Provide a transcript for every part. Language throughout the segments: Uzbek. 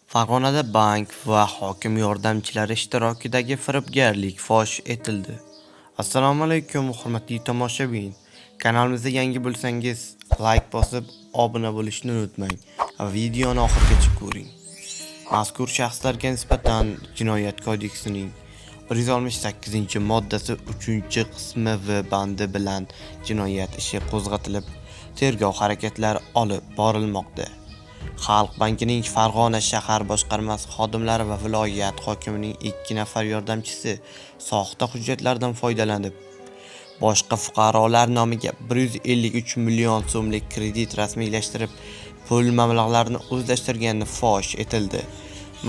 Farg'onada bank va hokim yordamchilari ishtirokidagi firibgarlik fosh etildi. Assalomu alaykum hurmatli tomoshabin. Kanalimizga yangi bo'lsangiz, like bosib, obuna bo'lishni unutmang va videoni oxirigacha ko'ring. Mazkur shaxslarga nisbatan Jinoyat kodeksining 168-moddasi 3-qismi v bandi bilan jinoyat ishi qo'zg'atilib, tergov harakatlari olib borilmoqda. Xalq bankining Farg'ona shahar boshqarmasi xodimlari va viloyat hokimining 2 nafar yordamchisi soxta hujjatlardan foydalanib, boshqa fuqarolar nomiga 153 million so'mlik kredit rasmiylashtirib, pul mablag'larini o'zlashtirgani fosh etildi.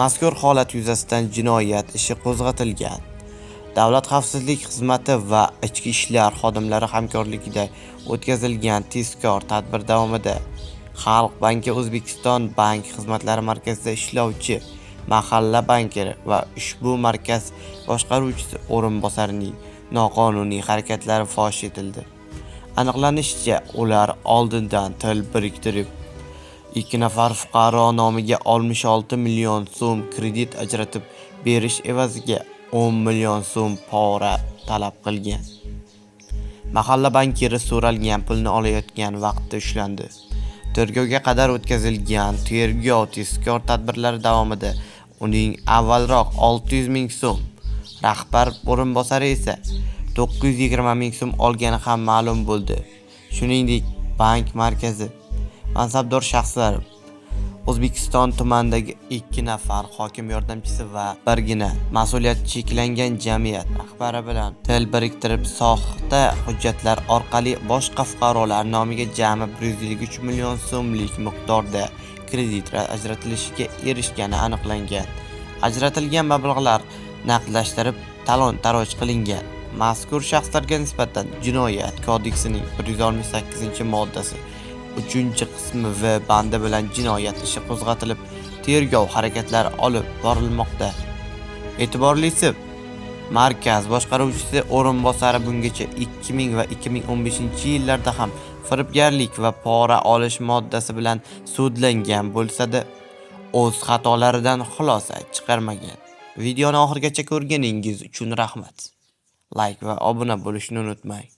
Mazkur holat yuzasidan jinoyat ishi qo'zg'atilgan. Davlat xavfsizlik xizmati va ichki ishlar xodimlari hamkorligida o'tkazilgan tezkor tadbir davomida Xalq banki O'zbekiston bank xizmatlari markazida ishlovchi mahalla bankiri va ushbu markaz boshqaruvchisi o'rinbosarining noqonuniy harakatlari fosh etildi. Aniqlanishicha, ular oldindan til biriktirib, 2 nafar fuqaro nomiga 66 million so'm kredit ajratib berish evaziga 10 million so'm pora talab qilgan. Mahalla bankiri so'ralgan pulni olayotgan vaqtda ushlandi. Tergovga qadar o'tkazilgan tergov tezkor tadbirlari davomida uning avvalroq 600 ming so'm, rahbar o'rinbosari esa 920 ming so'm olgani ham ma'lum bo'ldi. Shuningdek, bank markazi mansabdor shaxslari O'zbekiston tumanidagi 2 nafar hokim yordamchisi va birgina mas'uliyati cheklangan jamiyat rahbari bilan til biriktirib, soxta hujjatlar orqali boshqa fuqarolar nomiga jami 153 million so'mlik miqdorda kredit ajratilishiga erishgani aniqlangan. Ajratilgan mablag'lar naqdlashtirib, talon-taroj qilingan. Mazkur shaxslarga nisbatan Jinoyat kodeksining 168-moddasi 3-qismi v bandi bilan jinoyat ishi qo'zg'atilib, tergov harakatlari olib borilmoqda. E'tiborlisi, markaz boshqaruvchisi o'rinbosari bungacha 2000 va 2015-yillarda ham firibgarlik va pora olish moddasi bilan sudlangan bo'lsa-da, o'z xatolaridan xulosa chiqarmagan. Videoni oxirigacha ko'rganingiz uchun rahmat. Like va obuna bo'lishni unutmang.